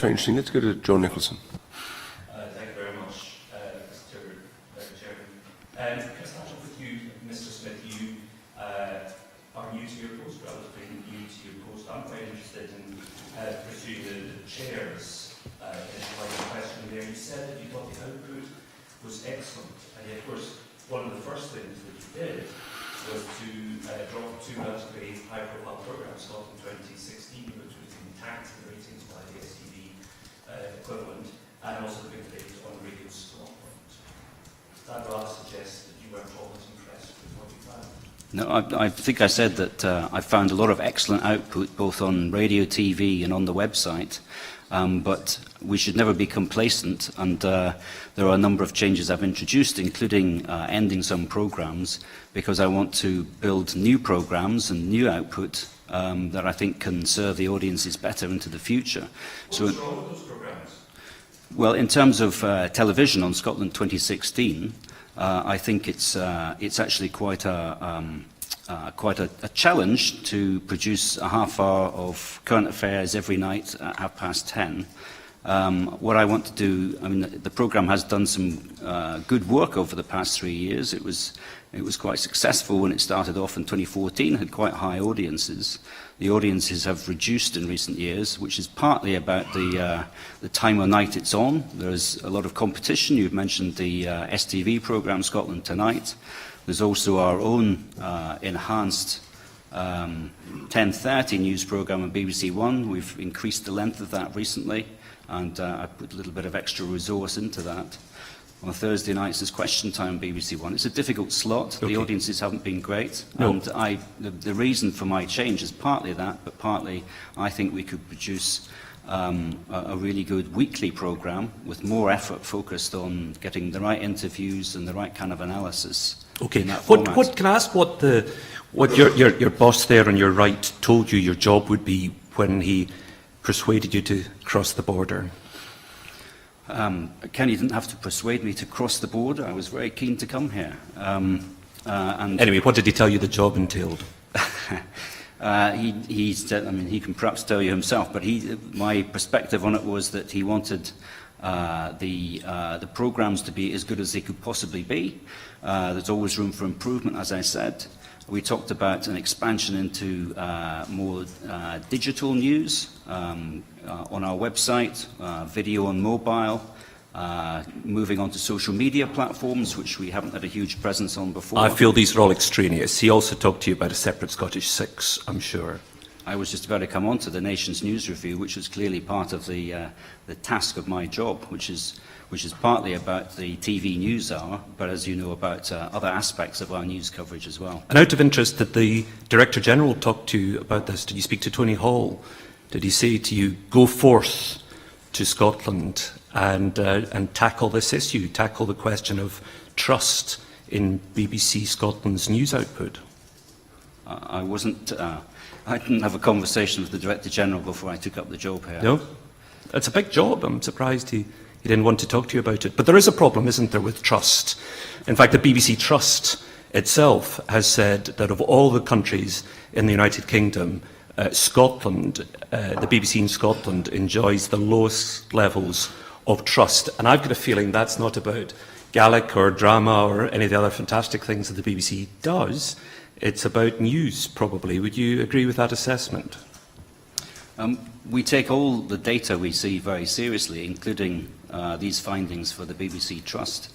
very interesting. Let's go to John Nicholson. Thank you very much, Mr. Chairman. Can I start off with you, Mr. Smith? You are new to your post, relatively new to your post. I'm quite interested in pursuing the chair's question there. You said that you thought the output was excellent, and yet, of course, one of the first things that you did was to drop two relatively high-profile programs, Scotland 2016, which was intact in the ratings by the STV equivalent, and also the big debate on Radio Scotland. That rather suggests that you weren't all as impressed with what you found. No, I think I said that I found a lot of excellent output, both on radio, TV, and on the website. But we should never be complacent, and there are a number of changes I've introduced, including ending some programs, because I want to build new programs and new output that I think can serve the audiences better into the future. What's wrong with those programs? Well, in terms of television on Scotland 2016, I think it's actually quite a challenge to produce a half hour of current affairs every night at 10:30. What I want to do, I mean, the programme has done some good work over the past 3 years. It was quite successful when it started off in 2014, had quite high audiences. The audiences have reduced in recent years, which is partly about the time of night it's on. There's a lot of competition. You've mentioned the STV programme, Scotland Tonight. There's also our own enhanced 10:30 news programme on BBC One. We've increased the length of that recently, and I put a little bit of extra resource into that. On Thursday nights, there's Question Time on BBC One. It's a difficult slot. Okay. The audiences haven't been great. No. And the reason for my change is partly that, but partly I think we could produce a really good weekly programme with more effort focused on getting the right interviews and the right kind of analysis. Okay. What can I ask what your boss there on your right told you your job would be when he persuaded you to cross the border? Kenny didn't have to persuade me to cross the border. I was very keen to come here. And anyway, what did he tell you the job entailed? He said, I mean, he can perhaps tell you himself, but my perspective on it was that he wanted the programmes to be as good as they could possibly be. There's always room for improvement, as I said. We talked about an expansion into more digital news on our website, video on mobile, moving on to social media platforms, which we haven't had a huge presence on before. I feel these are all extraneous. He also talked to you about a separate Scottish Six, I'm sure. I was just about to come on to the Nation's News Review, which was clearly part of the task of my job, which is partly about the TV news hour, but as you know, about other aspects of our news coverage as well. And out of interest, did the Director General talk to you about this? Did you speak to Tony Hall? Did he say to you, go forth to Scotland and tackle this issue, tackle the question of trust in BBC Scotland's news output? I didn't have a conversation with the Director General before I took up the job here. No? It's a big job. I'm surprised he didn't want to talk to you about it. But there is a problem, isn't there, with trust? In fact, the BBC Trust itself has said that of all the countries in the United Kingdom, Scotland, the BBC in Scotland enjoys the lowest levels of trust. And I've got a feeling that's not about Gaelic or drama or any of the other fantastic things that the BBC does. It's about news, probably. Would you agree with that assessment? We take all the data we see very seriously, including these findings for the BBC Trust.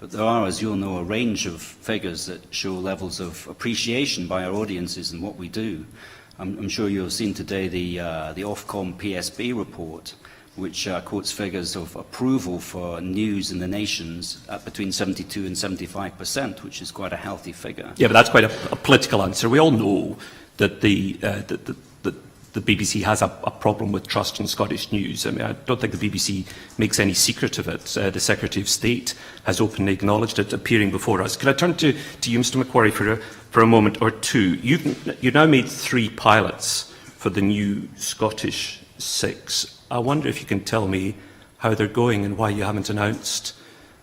But there are, as you'll know, a range of figures that show levels of appreciation by our audiences and what we do. I'm sure you've seen today the Ofcom PSB report, which quotes figures of approval for news in the nations at between 72% and 75%, which is quite a healthy figure. Yeah, but that's quite a political answer. We all know that the BBC has a problem with trust in Scottish news. I mean, I don't think the BBC makes any secret of it. The Secretary of State has openly acknowledged it, appearing before us. Could I turn to you, Mr MacQuarrie, for a moment or two? You've now made 3 pilots for the new Scottish Six. I wonder if you can tell me how they're going and why you haven't announced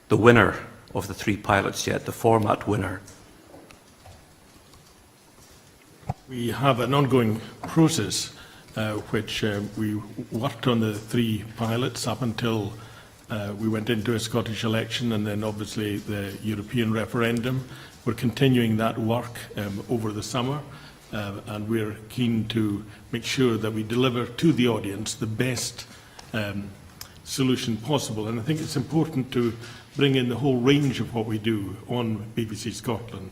the winner of the 3 pilots yet, the format winner. We have an ongoing process which we worked on the 3 pilots up until we went into a Scottish election and then obviously the European referendum. We're continuing that work over the summer, and we're keen to make sure that we deliver to the audience the best solution possible. And I think it's important to bring in the whole range of what we do on BBC Scotland.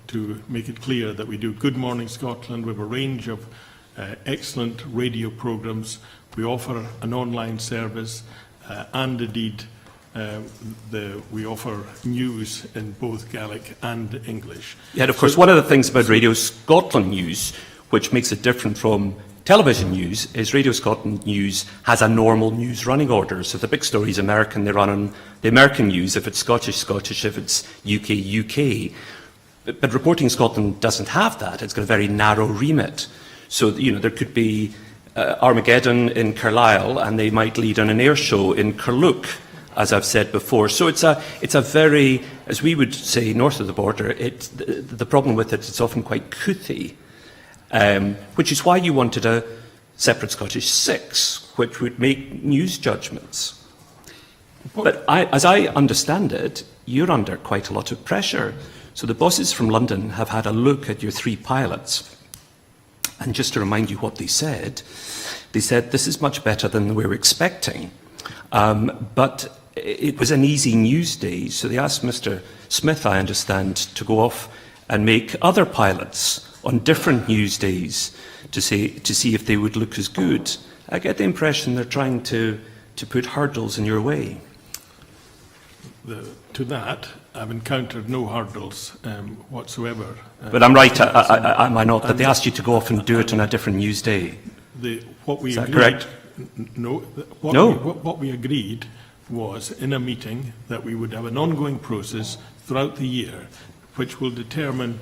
To make it clear that we do Good Morning Scotland. We have a range of excellent radio programmes. We offer an online service, and indeed we offer news in both Gaelic and English. Yeah, and of course, one of the things about Radio Scotland News, which makes it different from television news, is Radio Scotland News has a normal news running order. So if the big story is American, they run on the American news. If it's Scottish, Scottish. If it's UK, UK. But Reporting Scotland doesn't have that. It's got a very narrow remit. So, you know, there could be Armageddon in Carlisle, and they might lead on an air show in Carluke, as I've said before. So it's a very, as we would say, north of the border, the problem with it, it's often quite couthy, which is why you wanted a separate Scottish 6, which would make news judgments. But as I understand it, you're under quite a lot of pressure. So the bosses from London have had a look at your 3 pilots. And just to remind you what they said this is much better than we were expecting. But it was an easy news day, so they asked Mr. Smith, I understand, to go off and make other pilots on different news days to see if they would look as good. I get the impression they're trying to put hurdles in your way. To that, I've encountered no hurdles whatsoever. But I'm right, am I not, that they asked you to go off and do it on a different news day? Is that correct? No. What we agreed was in a meeting that we would have an ongoing process throughout the year which will determine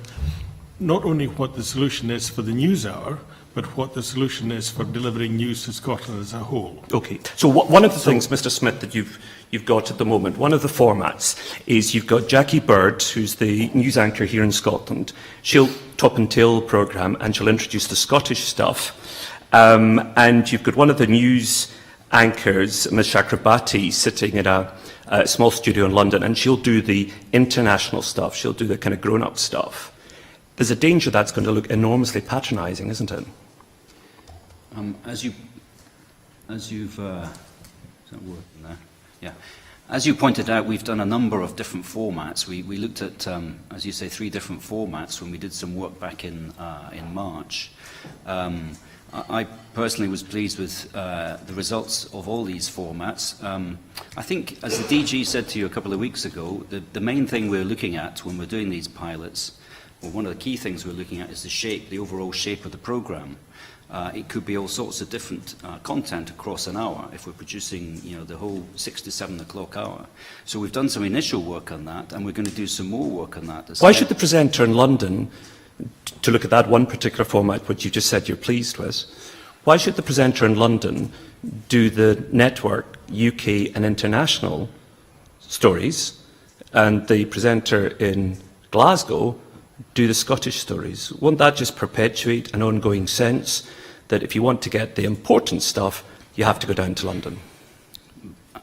not only what the solution is for the news hour, but what the solution is for delivering news to Scotland as a whole. Okay. So one of the things, Mr. Smith, that you've got at the moment, one of the formats is you've got Jackie Bird, who's the news anchor here in Scotland. She'll top and tail programme and she'll introduce the Scottish stuff. And you've got one of the news anchors, Ms. Chakrabarti, sitting in a small studio in London, and she'll do the international stuff. She'll do the kind of grown-up stuff. There's a danger that's going to look enormously patronising, isn't it? As you pointed out, we've done a number of different formats. We looked at, as you say, 3 different formats when we did some work back in March. I personally was pleased with the results of all these formats. I think, as the DG said to you a couple of weeks ago, the main thing we're looking at when we're doing these pilots, well, one of the key things we're looking at is the overall shape of the programme. It could be all sorts of different content across an hour if we're producing, the whole 6 to 7 o'clock hour. So we've done some initial work on that, and we're going to do some more work on that. Why should the presenter in London, to look at that one particular format, which you just said you're pleased with, why should the presenter in London do the network, UK and international stories, and the presenter in Glasgow do the Scottish stories? Won't that just perpetuate an ongoing sense that if you want to get the important stuff, you have to go down to London?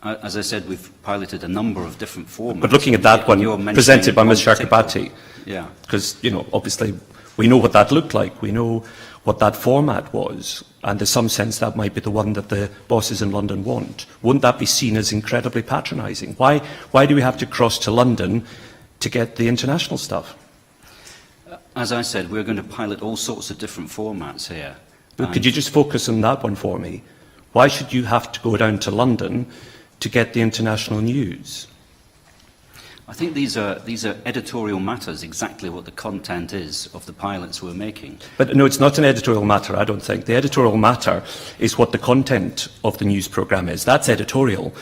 As I said, we've piloted a number of different formats. But looking at that one presented by Ms. Chakrabarti, yeah, because, obviously we know what that looked like, we know what that format was, and there's some sense that might be the one that the bosses in London want. Wouldn't that be seen as incredibly patronising? Why do we have to cross to London to get the international stuff? As I said, we're going to pilot all sorts of different formats here. Could you just focus on that one for me? Why should you have to go down to London to get the international news? I think these are editorial matters, exactly what the content is of the pilots we're making. But no, it's not an editorial matter, I don't think. The editorial matter is what the content of the news programme is. That's editorial.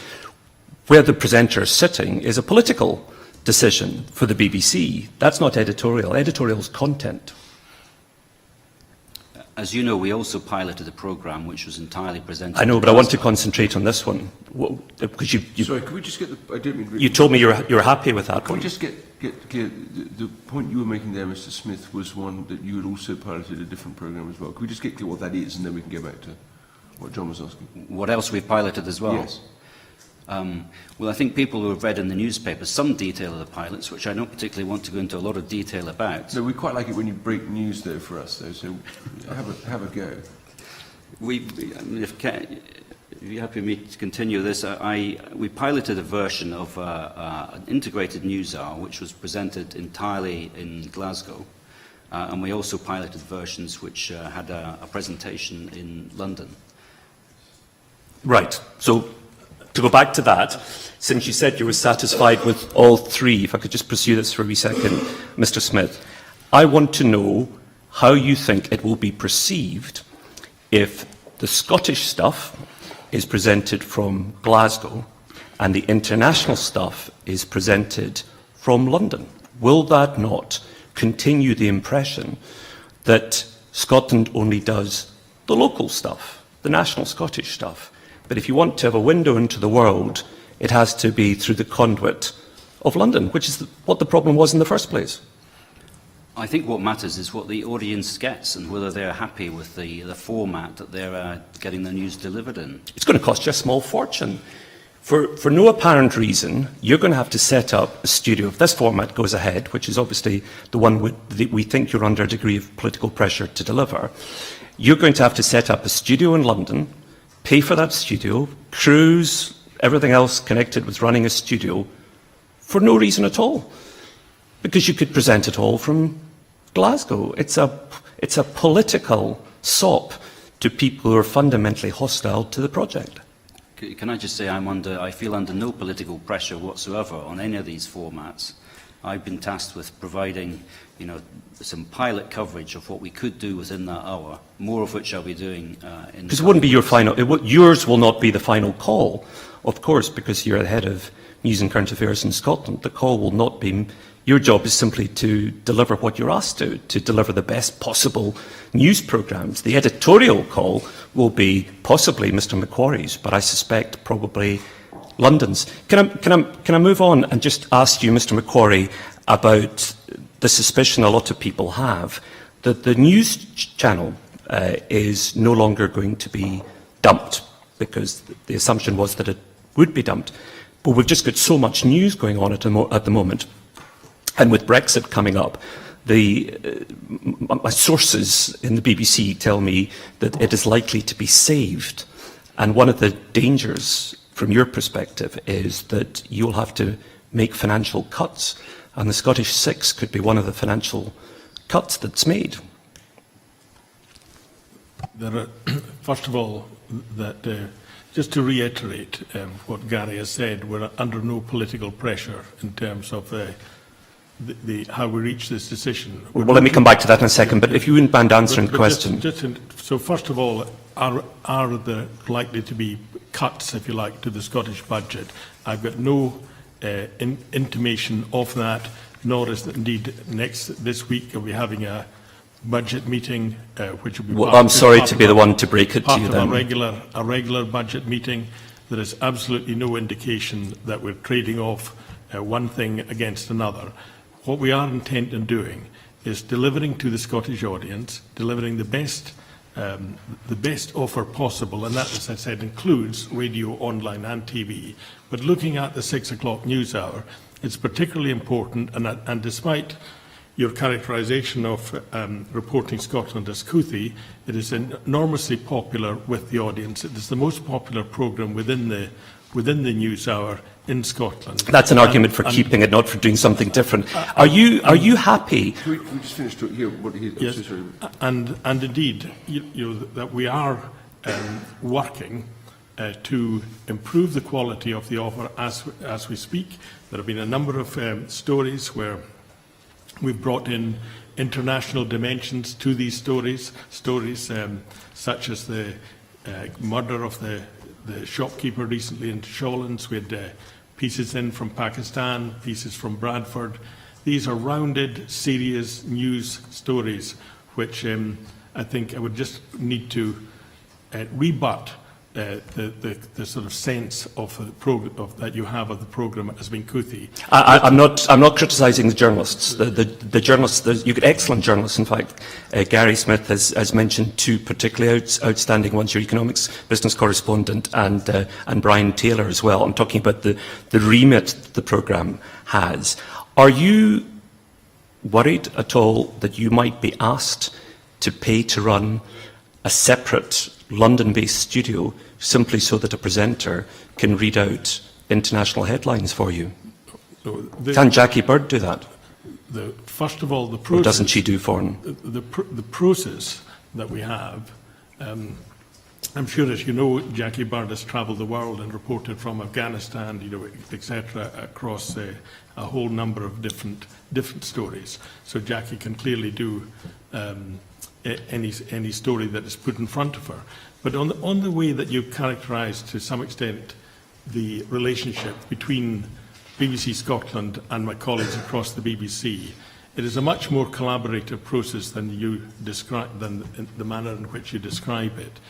Where the presenter is sitting is a political decision for the BBC. That's not editorial. Editorial is content. As you know, we also piloted a programme which was entirely presented. I know, but I want to concentrate on this one. Because Sorry, could we just get the... I didn't mean to... you told me you're happy with that Can one. we just get clear, the point you were making there, Mr. Smith, was one that you had also piloted a different programme as well. Could we just get clear what that is, and then we can go back to what John was asking? What else we've piloted as well? Yes. Well, I think people who have read in the newspaper some detail of the pilots, which I don't particularly want to go into a lot of detail about. No, we quite like it when you break news, though, for us, though, so have a go. If you're happy with me to continue this, we piloted a version of an integrated news hour which was presented entirely in Glasgow, and we also piloted versions which had a presentation in London. Right. So, to go back to that, since you said you were satisfied with all three, if I could just pursue this for a wee second, Mr. Smith, I want to know how you think it will be perceived if the Scottish stuff is presented from Glasgow and the international stuff is presented from London. Will that not continue the impression that Scotland only does the local stuff, the national Scottish stuff? But if you want to have a window into the world, it has to be through the conduit of London, which is what the problem was in the first place. I think what matters is what the audience gets and whether they're happy with the format that they're getting the news delivered in. It's going to cost you a small fortune. For no apparent reason, you're going to have to set up a studio. If this format goes ahead, which is obviously the one we think you're under a degree of political pressure to deliver, you're going to have to set up a studio in London, pay for that studio, crews, everything else connected with running a studio, for no reason at all. Because you could present it all from Glasgow. It's a political sop to people who are fundamentally hostile to the project. Can I just say I feel under no political pressure whatsoever on any of these formats. I've been tasked with providing, some pilot coverage of what we could do within that hour, more of which I'll be doing in... Because it wouldn't be your final... yours will not be the final call, of course, because you're the head of News and Current Affairs in Scotland. The call will not be... Your job is simply to deliver what you're asked to deliver the best possible news programmes. The editorial call will be possibly Mr MacQuarrie's, but I suspect probably London's. Can I move on and just ask you, Mr MacQuarrie, about the suspicion a lot of people have that the news channel is no longer going to be dumped, because the assumption was that it would be dumped. But we've just got so much news going on at the moment. And with Brexit coming up, my sources in the BBC tell me that it is likely to be saved. And one of the dangers, from your perspective, is that you'll have to make financial cuts. And the Scottish Six could be one of the financial cuts that's made. First of all, just to reiterate what Gary has said, we're under no political pressure in terms of how we reach this decision. Well, let me come back to that in a second, but if you wouldn't mind answering the question. So first of all, are there likely to be cuts, if you like, to the Scottish budget? I've got no intimation of that, nor is that indeed this week we'll be having a budget meeting, which will be well, I'm sorry to be the one to break it to you then. A regular budget meeting. There is absolutely no indication that we're trading off one thing against another. What we are intent on doing is delivering to the Scottish audience, delivering the best offer possible, and that, as I said, includes radio, online and TV. But looking at the 6 o'clock news hour, it's particularly important, and despite your characterisation of Reporting Scotland as Couthie, it is enormously popular with the audience. It is the most popular programme within the news hour in Scotland. That's an argument for keeping it, not for doing something different. Are you happy? Can we just finish to hear what he... Yes, and indeed, that we are working to improve the quality of the offer as we speak. There have been a number of stories where we've brought in international dimensions to these stories such as the murder of the shopkeeper recently in Shawlands. We had pieces in from Pakistan, pieces from Bradford. These are rounded, serious news stories which I think I would just need to rebut the sort of sense of that you have of the programme as being Kuthi. I'm not criticising the journalists. The journalists, you've got excellent journalists. In fact, Gary Smith has mentioned two particularly outstanding ones: your economics business correspondent and Brian Taylor as well. I'm talking about the remit the programme has. Are you worried at all that you might be asked to pay to run a separate London-based studio simply so that a presenter can read out international headlines for you? So Can Jackie Bird do that? First of all, the Or process. doesn't she do foreign? The process that we have. I'm sure, as you know, Jackie Bird has travelled the world and reported from Afghanistan, etc., across a whole number of different stories. So Jackie can clearly do any story that is put in front of her. But on the way that you characterised to some extent the relationship between BBC Scotland and my colleagues across the BBC, it is a much more collaborative process than the manner in which you describe it.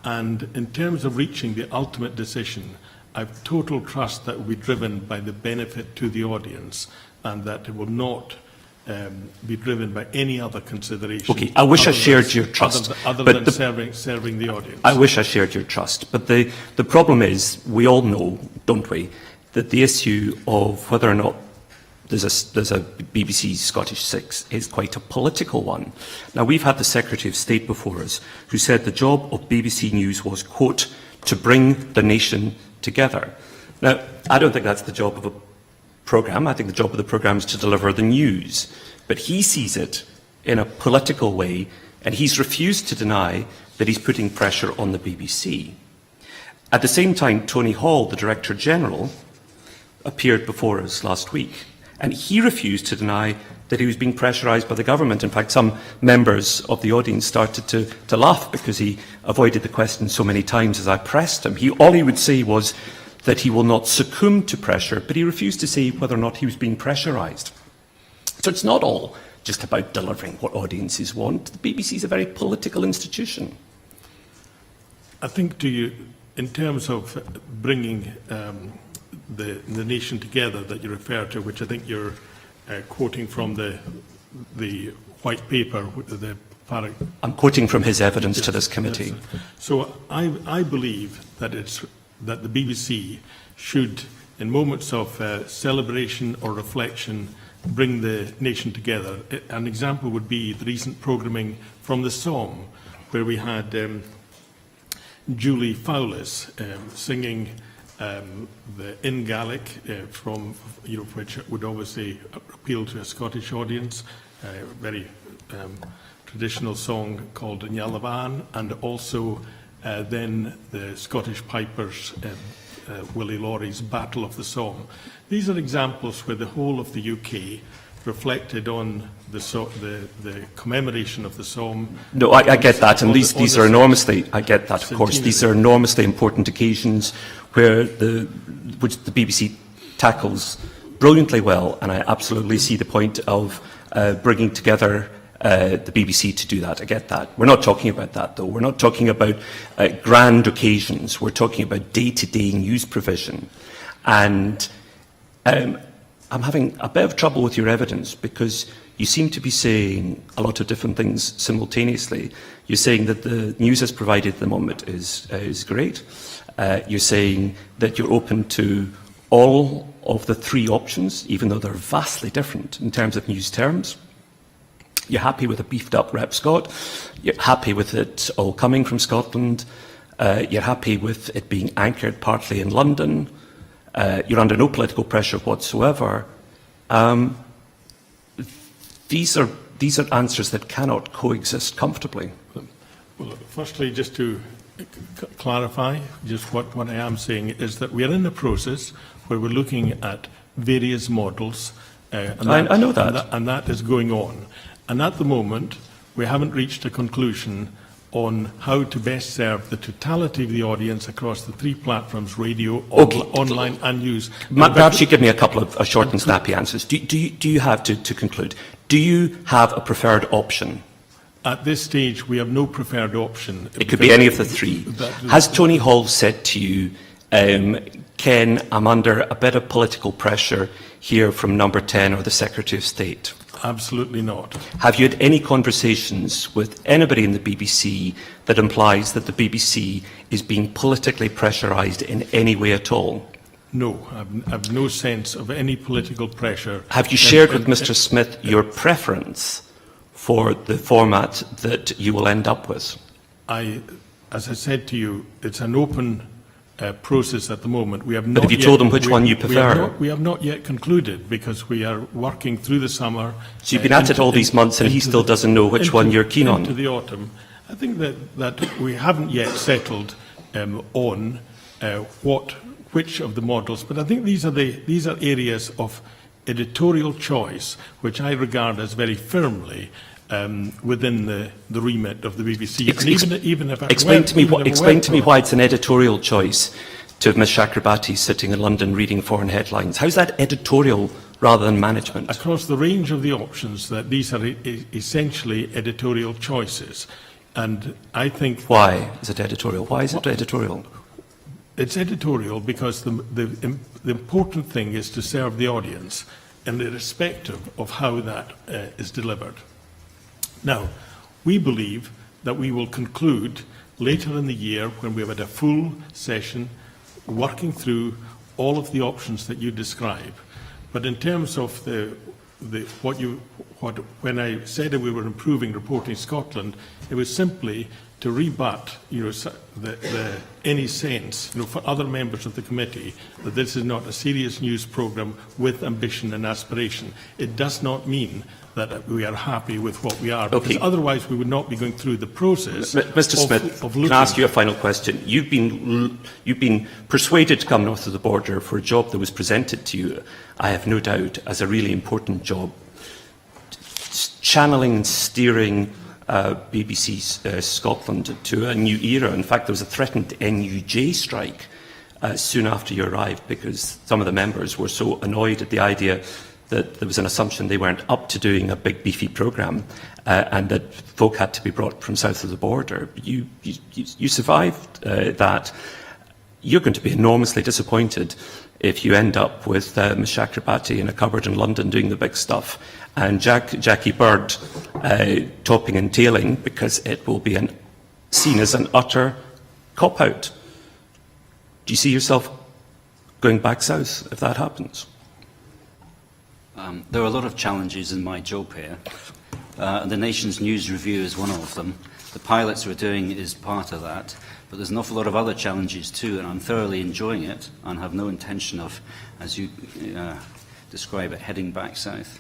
And in terms of reaching the ultimate decision, I have total trust that will be driven by the benefit to the audience, and that it will not be driven by any other consideration. Okay, I wish I shared your trust. Other but than serving the audience. I wish I shared your trust. But the problem is, we all know, don't we, that the issue of whether or not there's a BBC Scottish 6 is quite a political one. Now, we've had the Secretary of State before us who said the job of BBC News was, quote, to bring the nation together. Now, I don't think that's the job of a programme. I think the job of the programme is to deliver the news. But he sees it in a political way, and he's refused to deny that he's putting pressure on the BBC. At the same time, Tony Hall, the Director General, appeared before us last week, and he refused to deny that he was being pressurised by the government. In fact, some members of the audience started to laugh because he avoided the question so many times as I pressed him. All he would say was that he will not succumb to pressure, but he refused to say whether or not he was being pressurised. So it's not all just about delivering what audiences want. The BBC is a very political institution. I think in terms of bringing the nation together that you refer to, which I think you're quoting from the white paper, I'm quoting from his evidence to this committee. So I believe that that the BBC should, in moments of celebration or reflection, bring the nation together. An example would be the recent programming from the Somme, where we had Julie Fowlis singing in Gaelic, from which would obviously appeal to a Scottish audience, a very traditional song called Nyalavan, and also then the Scottish Pipers, Willie Laurie's Battle of the Somme. These are examples where the whole of the UK reflected on the commemoration of the Somme. No, I get that, and these are enormously, I get that, of course, these are enormously important occasions which the BBC tackles brilliantly well, and I absolutely see the point of bringing together the BBC to do that. I get that. We're not talking about that, though. We're not talking about grand occasions. We're talking about day-to-day news provision. And I'm having a bit of trouble with your evidence because you seem to be saying a lot of different things simultaneously. You're saying that the news as provided at the moment is great. You're saying that you're open to all of the three options, even though they're vastly different in terms of news terms. You're happy with a beefed-up Rep Scott. You're happy with it all coming from Scotland. You're happy with it being anchored partly in London. You're under no political pressure whatsoever. These are answers that cannot coexist comfortably. Well, firstly, just to clarify, just what I am saying is that we are in a process where we're looking at various models. I know that. And that is going on. And at the moment, we haven't reached a conclusion on how to best serve the totality of the audience across the three platforms, radio, online and news. Perhaps you give me a couple of short and snappy answers. Do you have, to conclude, do you have a preferred option? At this stage, we have no preferred option. It could be any of the three. Has Tony Hall said to you, Ken, I'm under a bit of political pressure here from Number 10 or the Secretary of State? Absolutely not. Have you had any conversations with anybody in the BBC that implies that the BBC is being politically pressurised in any way at all? No, I have no sense of any political pressure. Have you shared with Mr. Smith your preference for the format that you will end up with? As I said to you, it's an open process at the moment. We have not But have you told him which one you prefer? We have not yet concluded because we are working through the summer. So you've been at it all these months and he still doesn't know which one you're keen on? Into the autumn. I think that we haven't yet settled on which of the models, but I think these are areas of editorial choice which I regard as very firmly within the remit of the BBC. Explain to me why it's an editorial choice to have Ms Chakrabarti sitting in London reading foreign headlines. How's that editorial rather than management? Across the range of the options, that these are essentially editorial choices. And I think... Why is it editorial? Why is it editorial? It's editorial because the important thing is to serve the audience, and irrespective of how that is delivered. Now, we believe that we will conclude later in the year when we've had a full session working through all of the options that you describe. But in terms of when I said that we were improving Reporting Scotland, it was simply to rebut, any sense, for other members of the committee that this is not a serious news programme with ambition and aspiration. It does not mean that we are happy with what we are, because otherwise we would not be going through the process. Mr. Smith, can I ask you a final question? You've been persuaded to come north of the border for a job that was presented to you, I have no doubt, as a really important job, channeling and steering BBC Scotland to a new era. In fact, there was a threatened NUJ strike soon after you arrived because some of the members were so annoyed at the idea that there was an assumption they weren't up to doing a big beefy programme and that folk had to be brought from south of the border. You survived that. You're going to be enormously disappointed if you end up with Ms Chakrabarti in a cupboard in London doing the big stuff and Jackie Bird topping and tailing, because it will be seen as an utter cop-out. Do you see yourself going back south if that happens? There are a lot of challenges in my job here. The Nation's News Review is one of them. The pilots we're doing is part of that. But there's an awful lot of other challenges too, and I'm thoroughly enjoying it and have no intention of, as you describe it, heading back south.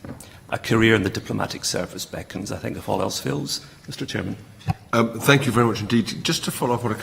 A career in the diplomatic service beckons, I think, if all else fails. Mr. Chairman. Thank you very much indeed. Just to follow up on a couple